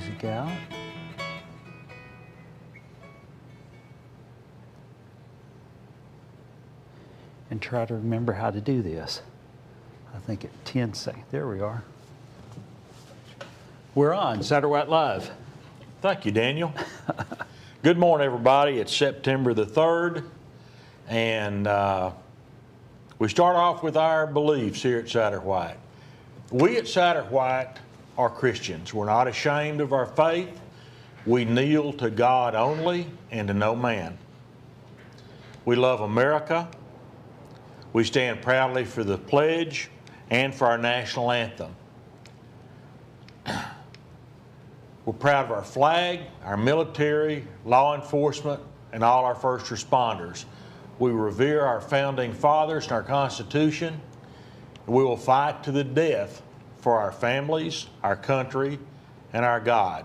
music out. And try to remember how to do this. I think at 10 seconds. There we are. We're on Satterwhite Live. Thank you, Daniel. Good morning, everybody. It's September the 3rd, and we start off with our beliefs here at Satterwhite. We at Satterwhite are Christians. We're not ashamed of our faith. We kneel to God only and to no man. We love America. We stand proudly for the pledge and for our national anthem. We're proud of our flag, our military, law enforcement, and all our first responders. We revere our founding fathers and our Constitution. We will fight to the death for our families, our country, and our God.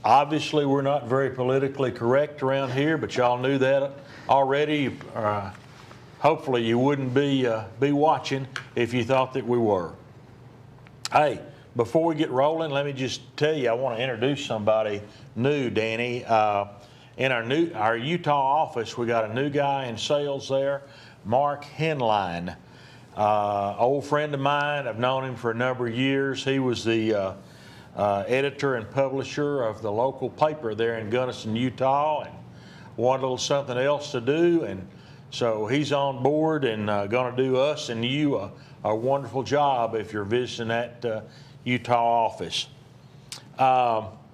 Obviously, we're not very politically correct around here, but y'all knew that already. Hopefully, you wouldn't be watching if you thought that we were. Hey, before we get rolling, let me just tell you, I want to introduce somebody new, Danny. In our Utah office, we got a new guy in sales there, Mark Henline. Old friend of mine. I've known him for a number of years. He was the editor and publisher of the local paper there in Gunnison, Utah, and wanted a little something else to do, and so he's on board and going to do us and you a wonderful job if you're visiting that Utah office.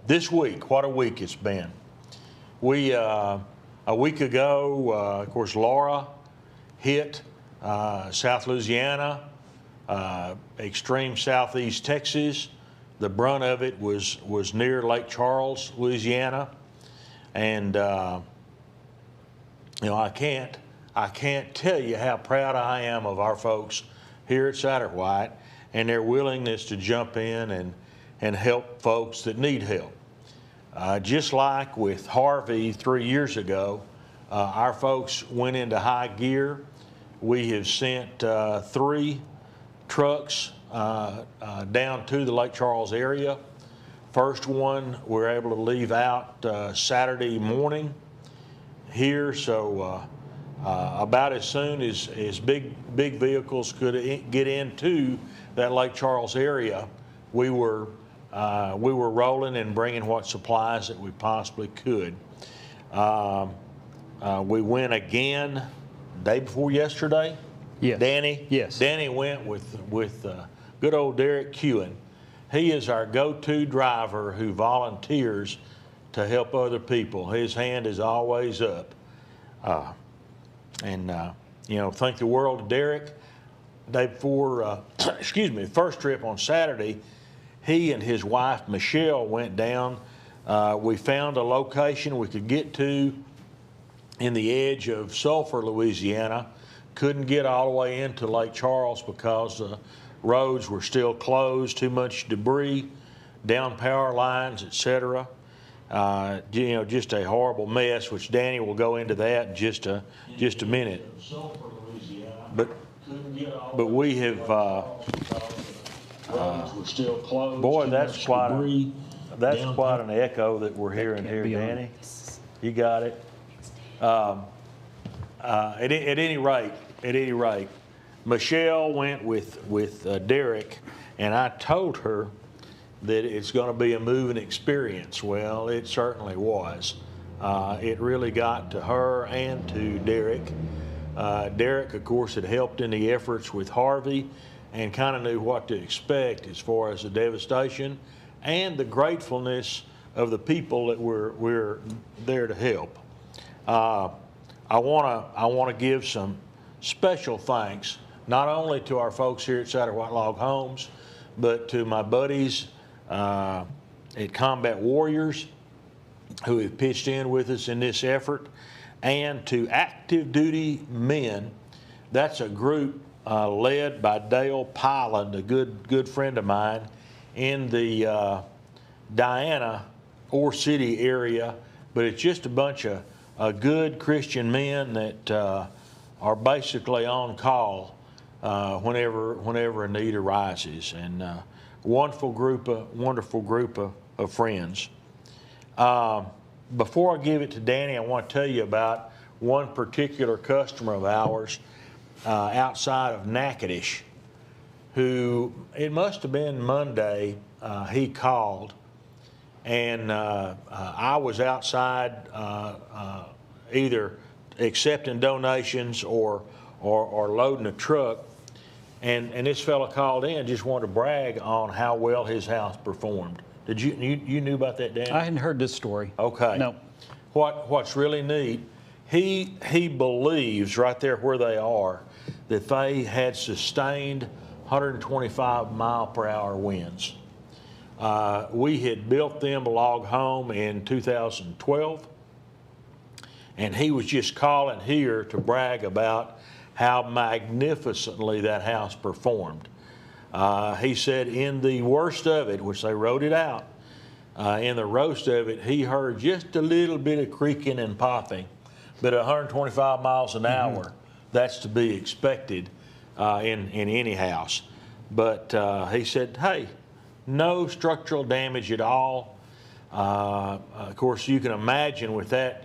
This week, what a week it's been. We, a week ago, of course, Laura hit South Louisiana, extreme southeast Texas. The brunt of it was near Lake Charles, Louisiana. And, you know, I can't tell you how proud I am of our folks here at Satterwhite and their willingness to jump in and help folks that need help. Just like with Harvey 3 years ago, our folks went into high gear. We have sent 3 trucks down to the Lake Charles area. First one we were able to leave out Saturday morning here, so about as soon as big vehicles could get into that Lake Charles area, we were rolling and bringing what supplies that we possibly could. We went again day before yesterday. Yes. Danny. Yes. Danny went with good old Derek Kewen. He is our go-to driver who volunteers to help other people. His hand is always up. You know, thank the world of Derek. Day before, the first trip on Saturday, he and his wife Michelle went down. We found a location we could get to in the edge of Sulphur, Louisiana. Couldn't get all the way into Lake Charles because the roads were still closed, too much debris, down power lines, etc. You know, just a horrible mess, which Danny will go into that in just a minute. But we have, boy, that's quite an echo that we're hearing here, Danny. You got it. At any rate, Michelle went with Derek, and I told her that it's going to be a moving experience. Well, it certainly was. It really got to her and to Derek. Derek, of course, had helped in the efforts with Harvey and kind of knew what to expect as far as the devastation and the gratefulness of the people that we're there to help. I want to give some special thanks not only to our folks here at Satterwhite Log Homes, but to my buddies at Combat Warriors who have pitched in with us in this effort, and to Active Duty Men. That's a group led by Dale Pyland, a good friend of mine in the Diana Ore City area, but it's just a bunch of good Christian men that are basically on call whenever a need arises. And wonderful group of friends. Before I give it to Danny, I want to tell you about one particular customer of ours outside of Natchitoches, who, it must have been Monday, he called, and I was outside either accepting donations or loading a truck, and this fella called in, just wanted to brag on how well his house performed. Did you knew about that, Dan? I hadn't heard this story. Okay. No. What's really neat, he believes right there where they are that they had sustained 125 mile per hour winds. We had built them a log home in 2012, and he was just calling here to brag about how magnificently that house performed. He said in the worst of it, which they wrote it out, in the roast of it, he heard just a little bit of creaking and popping, but at 125 miles an hour, that's to be expected in any house. But he said, hey, no structural damage at all. Of course, you can imagine with that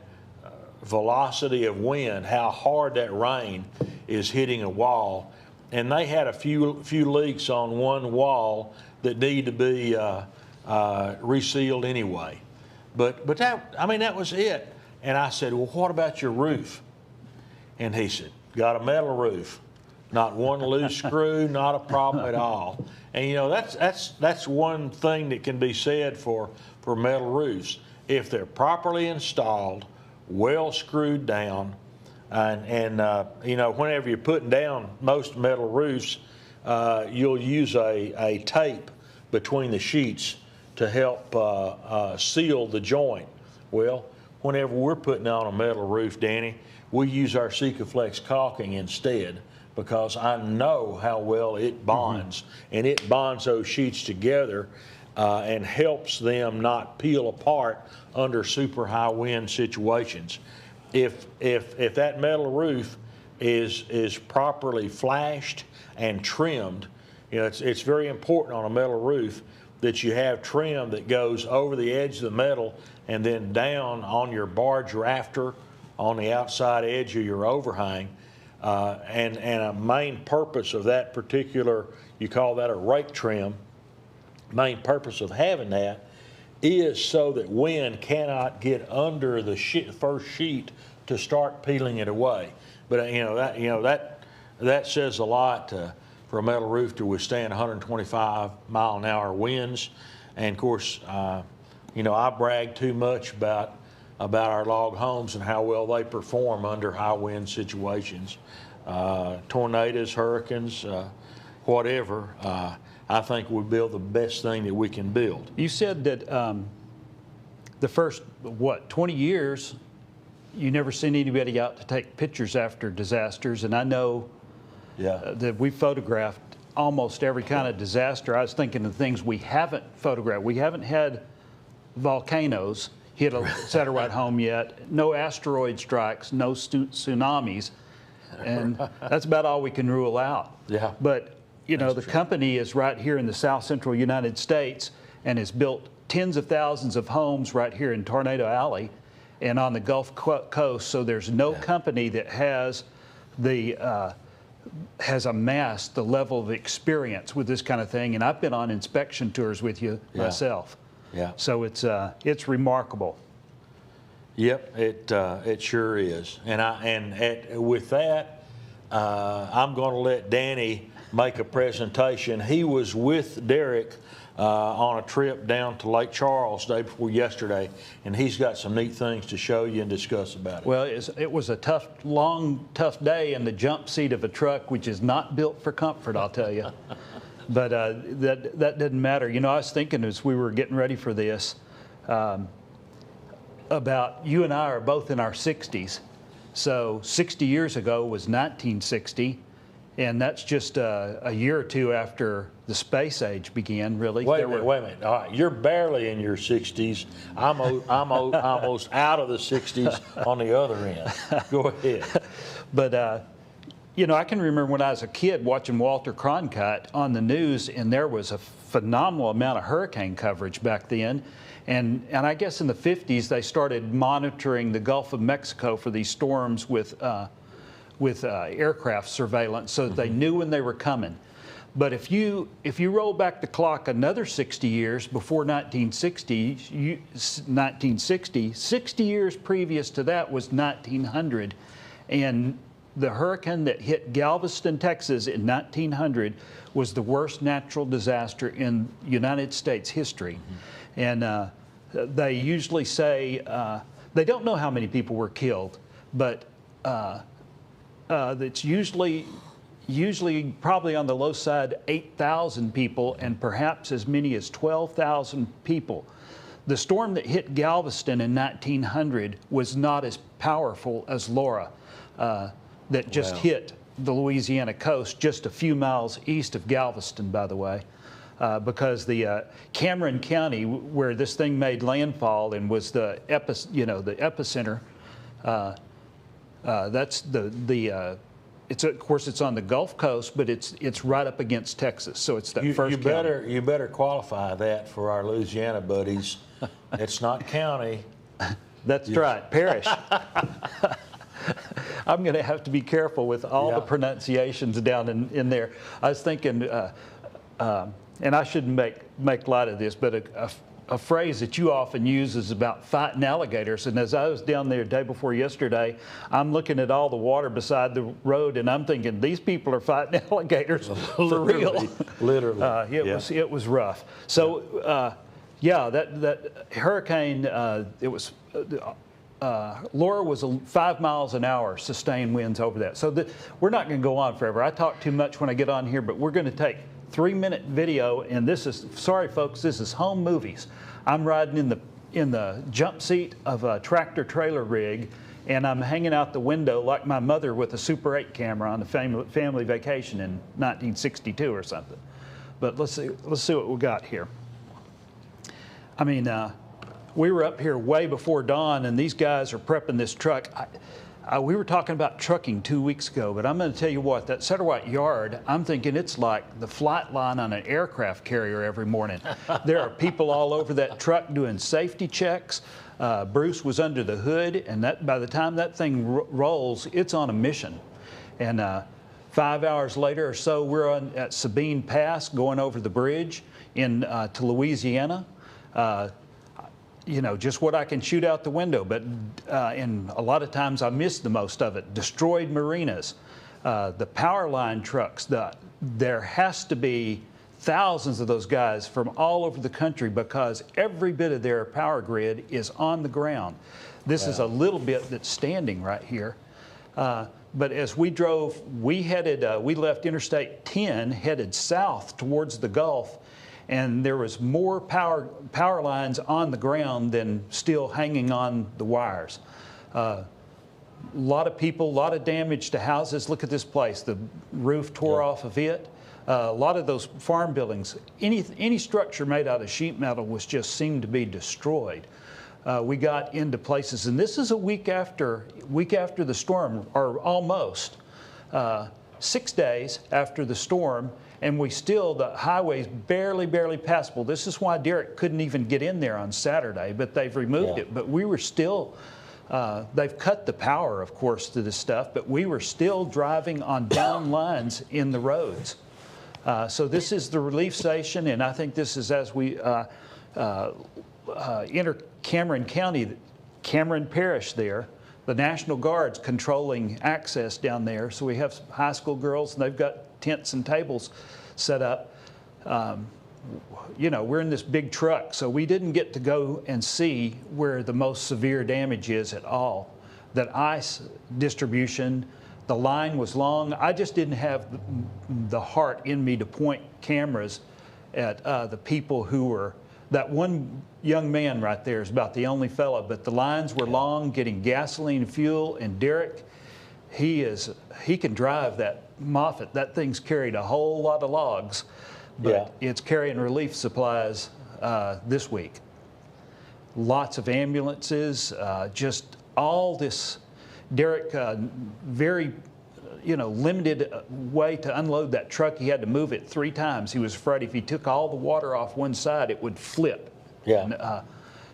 velocity of wind, how hard that rain is hitting a wall. And they had a few leaks on one wall that need to be resealed anyway. But that was it. And I said, well, what about your roof? And he said, got a metal roof. Not one loose screw, not a problem at all. And you know, that's one thing that can be said for metal roofs. If they're properly installed, well screwed down, and you know, whenever you're putting down most metal roofs, you'll use a tape between the sheets to help seal the joint. Well, whenever we're putting on a metal roof, Danny, we use our Sikaflex caulking instead, because I know how well it bonds, and it bonds those sheets together and helps them not peel apart under super high wind situations. If that metal roof is properly flashed and trimmed, you know, it's very important on a metal roof that you have trim that goes over the edge of the metal and then down on your barge rafter on the outside edge of your overhang. And a main purpose of that particular, you call that a rake trim, main purpose of having that is so that wind cannot get under the first sheet to start peeling it away. But that says a lot for a metal roof to withstand 125 mile an hour winds. And of course, I brag too much about our log homes and how well they perform under high wind situations, tornadoes, hurricanes, whatever. I think we build the best thing that we can build. You said that the first, 20 years, you never seen anybody out to take pictures after disasters, and I know that we photographed almost every kind of disaster. I was thinking of things we haven't photographed. We haven't had volcanoes hit a Satterwhite home yet, no asteroid strikes, no tsunamis, and that's about all we can rule out. Yeah. But you know, the company is right here in the south central United States and has built tens of thousands of homes right here in Tornado Alley and on the Gulf Coast. So there's no company that has amassed the level of experience with this kind of thing. And I've been on inspection tours with you myself. Yeah. So it's remarkable. Yep, it sure is. With that, I'm going to let Danny make a presentation. He was with Derek on a trip down to Lake Charles day before yesterday, and he's got some neat things to show you and discuss about it. Well, it was a tough day in the jump seat of a truck, which is not built for comfort, I'll tell you. But that didn't matter. You know, I was thinking as we were getting ready for this about you and I are both in our 60s. So 60 years ago was 1960. And that's just a year or two after the space age began, really. Wait a minute. All right, you're barely in your 60s. I'm almost out of the 60s on the other end. Go ahead. But, you know, I can remember when I was a kid watching Walter Cronkite on the news, and there was a phenomenal amount of hurricane coverage back then. And I guess in the 50s, they started monitoring the Gulf of Mexico for these storms with aircraft surveillance so that they knew when they were coming. But if you roll back the clock another 60 years before 1960, 60 years previous to that was 1900. And the hurricane that hit Galveston, Texas in 1900 was the worst natural disaster in United States history. And they usually say, they don't know how many people were killed, but it's usually probably on the low side 8,000 people and perhaps as many as 12,000 people. The storm that hit Galveston in 1900 was not as powerful as Laura that just hit the Louisiana coast just a few miles east of Galveston, by the way, because the Cameron County, where this thing made landfall and was the epicenter, that's it's of course it's on the Gulf Coast, but it's right up against Texas, so it's that first county. You better qualify that for our Louisiana buddies. It's not county. That's right, parish. I'm going to have to be careful with all the pronunciations down in there. I was thinking, and I shouldn't make light of this, but a phrase that you often use is about fighting alligators. And as I was down there the day before yesterday, I'm looking at all the water beside the road, and I'm thinking these people are fighting alligators for real. Literally, it was rough. So that hurricane, it was. Laura was 5 miles an hour sustained winds over that. So we're not going to go on forever. I talk too much when I get on here, but we're going to take 3-minute video, and this is, sorry folks, this is home movies. I'm riding in the jump seat of a tractor trailer rig, and I'm hanging out the window like my mother with a Super 8 camera on a family vacation in 1962 or something. But let's see what we got here. I mean, we were up here way before dawn, and these guys are prepping this truck. We were talking about trucking 2 weeks ago, but I'm going to tell you what, that Satterwhite yard, I'm thinking it's like the flight line on an aircraft carrier every morning. There are people all over that truck doing safety checks. Bruce was under the hood, and by the time that thing rolls, it's on a mission. And 5 hours later or so, we're at Sabine Pass going over the bridge to Louisiana. Just what I can shoot out the window, but and a lot of times I miss the most of it. Destroyed marinas, the power line trucks. There has to be thousands of those guys from all over the country because every bit of their power grid is on the ground. This is a little bit that's standing right here. But as we drove, we left Interstate 10, headed south towards the Gulf, and there was more power lines on the ground than still hanging on the wires. A lot of people, a lot of damage to houses. Look at this place. The roof tore off of it. A lot of those farm buildings, any structure made out of sheet metal just seemed to be destroyed. We got into places, and this is a week after the storm, or almost 6 days after the storm. And the highway's barely passable. This is why Derek couldn't even get in there on Saturday, but they've removed it. But we were still, they've cut the power, of course, to this stuff, but we were still driving on down lines in the roads. So this is the relief station, and I think this is as we enter Cameron County, Cameron Parish there. The National Guard's controlling access down there. So we have some high school girls, and they've got tents and tables set up. We're in this big truck, so we didn't get to go and see where the most severe damage is at all. That ice distribution, the line was long. I just didn't have the heart in me to point cameras at the people who were, that one young man right there is about the only fella, but the lines were long, getting gasoline, fuel, and Derek, he can drive that Moffett. That thing's carried a whole lot of logs, but it's carrying relief supplies this week. Lots of ambulances, just all this. Derek very limited way to unload that truck. He had to move it 3 times. He was afraid if he took all the water off one side, it would flip. Yeah. And,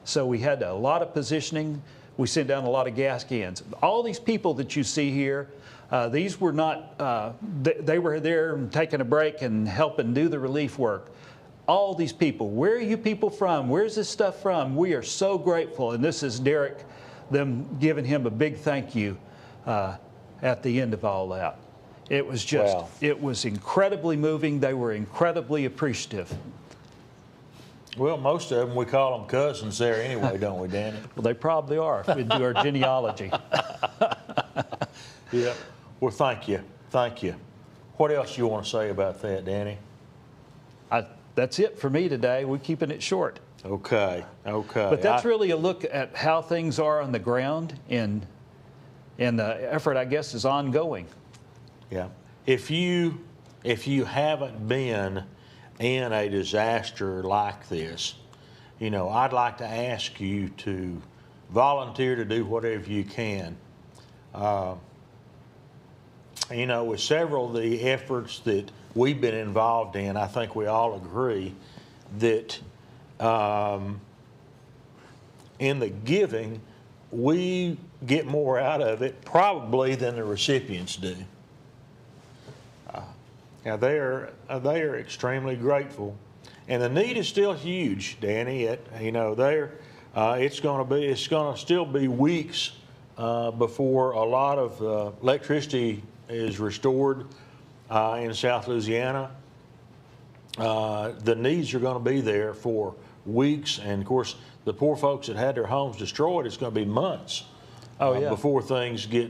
so we had a lot of positioning. We sent down a lot of gas cans. All these people that you see here, these were not, they were there taking a break and helping do the relief work. All these people, where are you people from? Where's this stuff from? We are so grateful. And this is Derek, them giving him a big thank you at the end of all that. It was just, Wow. It was incredibly moving. They were incredibly appreciative. Well, most of them, we call them cousins there anyway, don't we, Danny? Well, they probably are if we do our genealogy. Yeah. Well, thank you. Thank you. What else you want to say about that, Danny? That's it for me today. We're keeping it short. Okay. Okay. But that's really a look at how things are on the ground, and the effort, I guess, is ongoing. Yeah. If you haven't been in a disaster like this, I'd like to ask you to volunteer to do whatever you can. With several of the efforts that we've been involved in, I think we all agree that in the giving, we get more out of it probably than the recipients do. Now they're extremely grateful, and the need is still huge, Danny. It's going to still be weeks before a lot of electricity is restored in South Louisiana. The needs are going to be there for weeks, and of course, the poor folks that had their homes destroyed, it's going to be months before things get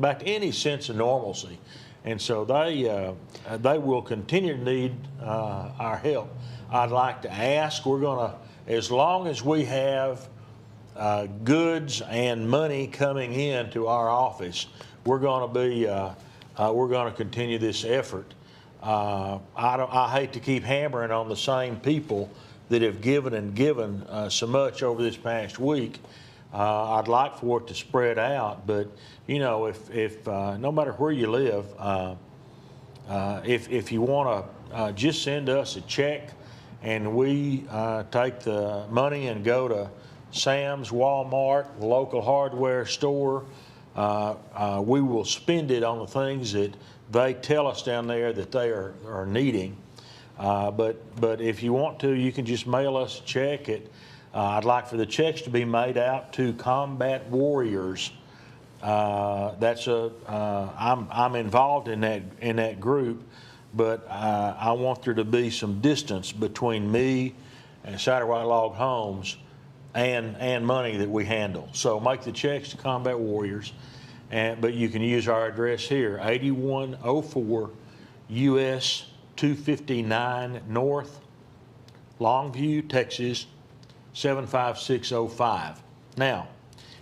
back to any sense of normalcy. And so they will continue to need our help. I'd like to ask, we're going to, as long as we have goods and money coming into our office, we're going to continue this effort. I hate to keep hammering on the same people that have given and given so much over this past week. I'd like for it to spread out, but if no matter where you live, if you want to just send us a check, and we take the money and go to Sam's, Walmart, local hardware store, we will spend it on the things that they tell us down there that they are needing. But if you want to, you can just mail us a check. I'd like for the checks to be made out to Combat Warriors. I'm involved in that group, but I want there to be some distance between me and Satterwhite Log Homes and money that we handle. So make the checks to Combat Warriors, but you can use our address here, 8104 US 259 North, Longview, Texas 75605. Now,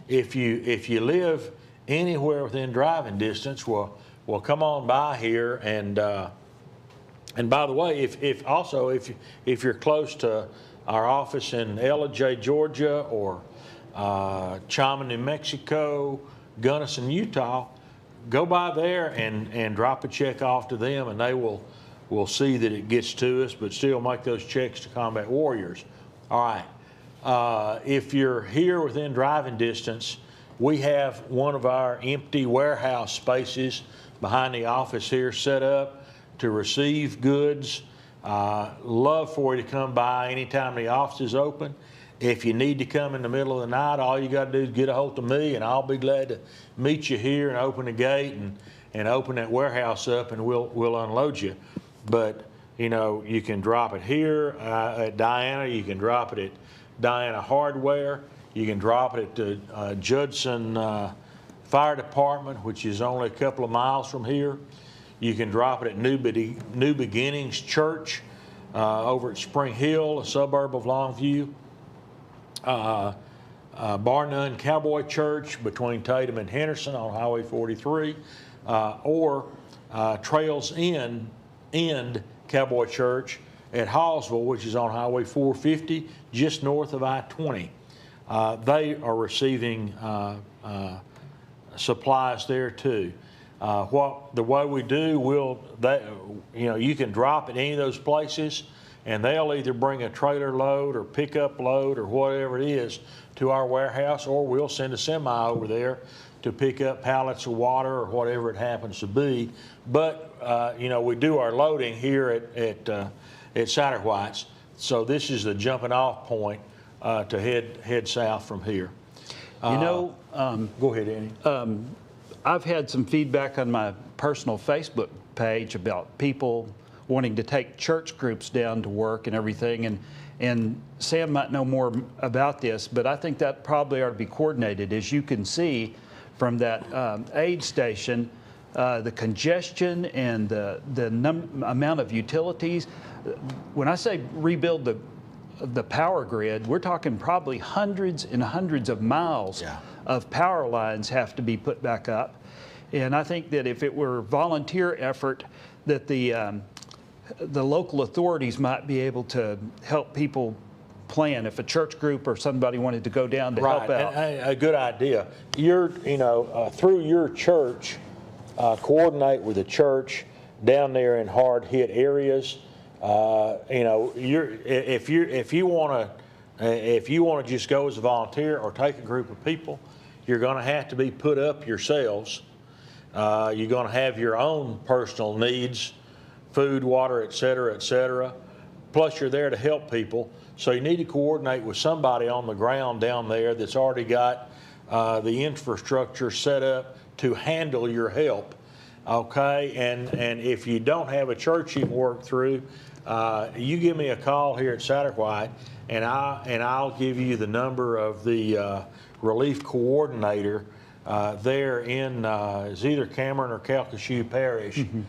if you live anywhere within driving distance, well come on by here, and by the way, if you're close to our office in Ellijay, Georgia, or Chama, New Mexico, Gunnison, Utah, go by there and drop a check off to them, and they will see that it gets to us, but still make those checks to Combat Warriors. All right. If you're here within driving distance, we have one of our empty warehouse spaces behind the office here set up to receive goods. Love for you to come by anytime the office is open. If you need to come in the middle of the night, all you got to do is get a hold of me, and I'll be glad to meet you here and open the gate and open that warehouse up, and we'll unload you. But you can drop it here at Diana. You can drop it at Diana Hardware. You can drop it at the Judson Fire Department, which is only a couple of miles from here. You can drop it at New Beginnings Church over at Spring Hill, a suburb of Longview. Bar None Cowboy Church between Tatum and Henderson on Highway 43, or Trails End Cowboy Church at Hallsville, which is on Highway 450, just north of I-20. They are receiving supplies there too. The way we do, you can drop at any of those places, and they'll either bring a trailer load or pickup load or whatever it is to our warehouse, or we'll send a semi over there to pick up pallets of water or whatever it happens to be. But we do our loading here at Satterwhite's, so this is the jumping off point to head south from here. Go ahead, Andy. I've had some feedback on my personal Facebook page about people wanting to take church groups down to work and everything, and Sam might know more about this, but I think that probably ought to be coordinated. As you can see from that aid station, the congestion and the amount of utilities. When I say rebuild the power grid, we're talking probably hundreds and hundreds of miles of power lines have to be put back up. And I think that if it were a volunteer effort, that the local authorities might be able to help people plan if a church group or somebody wanted to go down to help out. A good idea. Through your church, coordinate with the church down there in hard hit areas. If you want to just go as a volunteer or take a group of people, you're going to have to be put up yourselves. You're going to have your own personal needs, food, water, et cetera, plus you're there to help people. So you need to coordinate with somebody on the ground down there that's already got the infrastructure set up to handle your help, okay? And if you don't have a church you can work through, you give me a call here at Satterwhite, and I'll give you the number of the relief coordinator there in is either Cameron or Calcasieu Parish. Mm-hmm.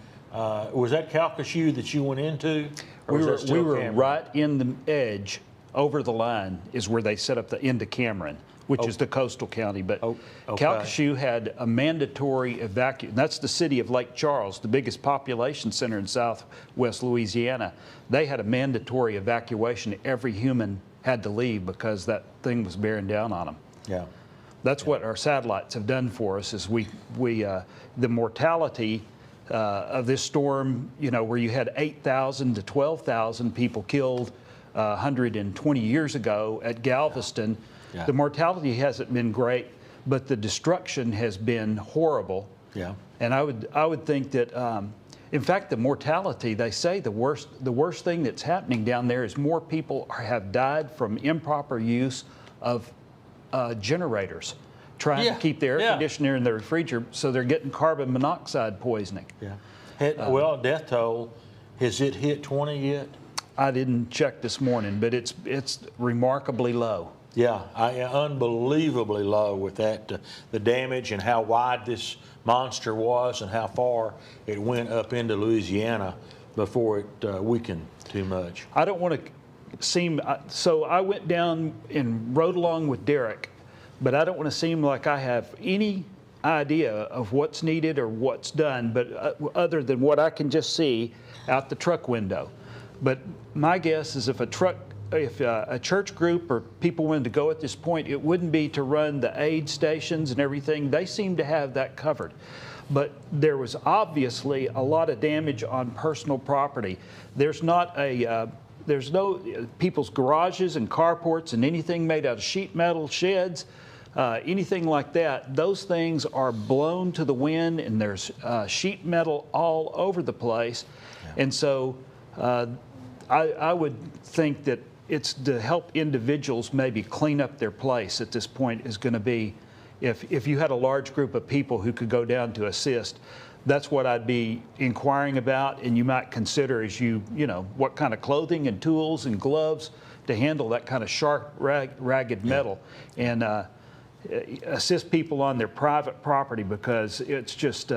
Was that Calcasieu that you went into? We were right in the edge, over the line is where they set up the into Cameron, which is the coastal county. But Calcasieu had a mandatory evacuation. That's the city of Lake Charles, the biggest population center in southwest Louisiana. They had a mandatory evacuation. Every human had to leave because that thing was bearing down on them. Yeah. That's what our satellites have done for us. Is the mortality of this storm, where you had 8,000 to 12,000 people killed 120 years ago at Galveston. Yeah. The mortality hasn't been great, but the destruction has been horrible. Yeah. And I would think that, in fact, the mortality, they say the worst thing that's happening down there is more people have died from improper use of generators, trying to keep the air conditioner in the refrigerator, so they're getting carbon monoxide poisoning. Yeah. Death toll, has it hit 20 yet? I didn't check this morning, but it's remarkably low. Yeah, unbelievably low with that, the damage and how wide this monster was and how far it went up into Louisiana before it weakened too much. I don't want to seem, so I went down and rode along with Derek, but I don't want to seem like I have any idea of what's needed or what's done, but other than what I can just see out the truck window. But my guess is if a church group or people wanted to go at this point, it wouldn't be to run the aid stations and everything. They seem to have that covered. But there was obviously a lot of damage on personal property. There's no people's garages and carports and anything made out of sheet metal sheds, anything like that. Those things are blown to the wind, and there's sheet metal all over the place. Yeah. And so I would think that it's to help individuals maybe clean up their place at this point is going to be, if you had a large group of people who could go down to assist, that's what I'd be inquiring about, and you might consider as what kind of clothing and tools and gloves to handle that kind of sharp, ragged metal, and assist people on their private property, because it's just,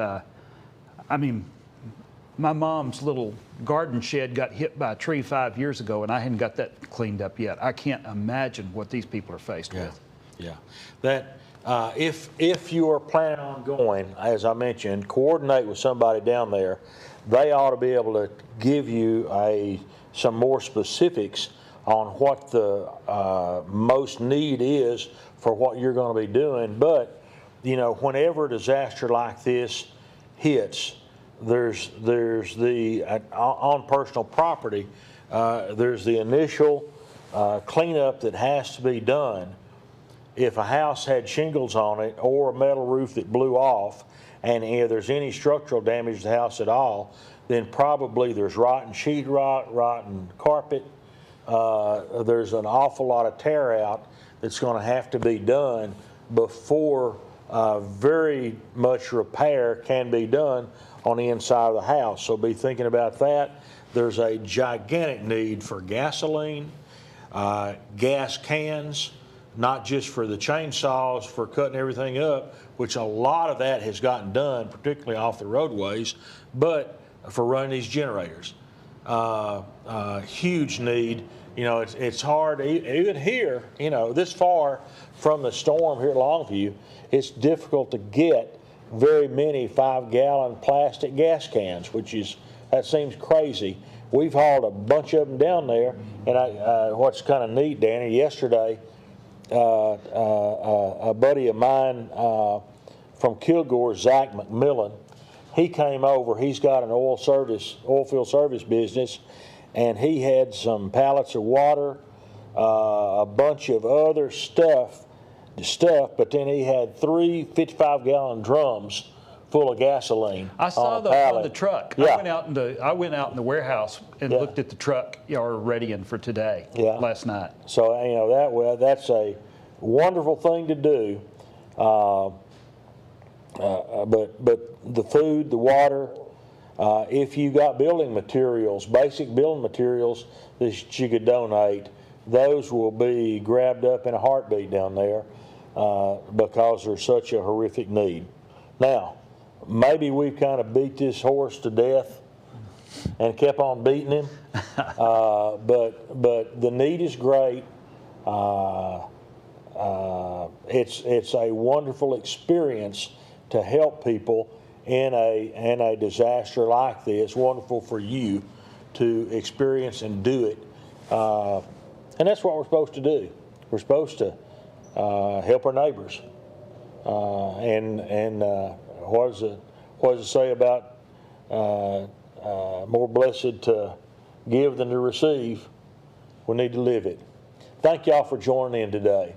my mom's little garden shed got hit by a tree 5 years ago, and I hadn't got that cleaned up yet. I can't imagine what these people are faced with. Yeah. That if you are planning on going, as I mentioned, coordinate with somebody down there. They ought to be able to give you some more specifics on what the most need is for what you're going to be doing. But whenever a disaster like this hits, there's the on personal property, there's the initial cleanup that has to be done. If a house had shingles on it or a metal roof that blew off, and if there's any structural damage to the house at all, then probably there's rotten sheetrock, rotten carpet. There's an awful lot of tear out that's going to have to be done before very much repair can be done on the inside of the house. So be thinking about that. There's a gigantic need for gasoline, gas cans, not just for the chainsaws for cutting everything up, which a lot of that has gotten done, particularly off the roadways, but for running these generators. Huge need. You know, it's hard, even here, you know, this far from the storm here at Longview, it's difficult to get very many 5-gallon plastic gas cans, that seems crazy. We've hauled a bunch of them down there, and what's kind of neat, Danny, yesterday, a buddy of mine from Kilgore, Zach McMillan, he came over. He's got an oil field service business, and he had some pallets of water, a bunch of other stuff, but then he had 3 55-gallon drums full of gasoline. I saw those on the truck. Yeah. I went out in the warehouse and looked at the truck you're readying for today last night. So, you know, that's a wonderful thing to do. But the food, the water, if you got building materials, basic building materials that you could donate, those will be grabbed up in a heartbeat down there because there's such a horrific need. Now, maybe we've kind of beat this horse to death and kept on beating him, but the need is great. It's a wonderful experience to help people in a disaster like this. Wonderful for you to experience and do it, and that's what we're supposed to do. We're supposed to help our neighbors. What does it say about more blessed to give than to receive? We need to live it. Thank y'all for joining in today.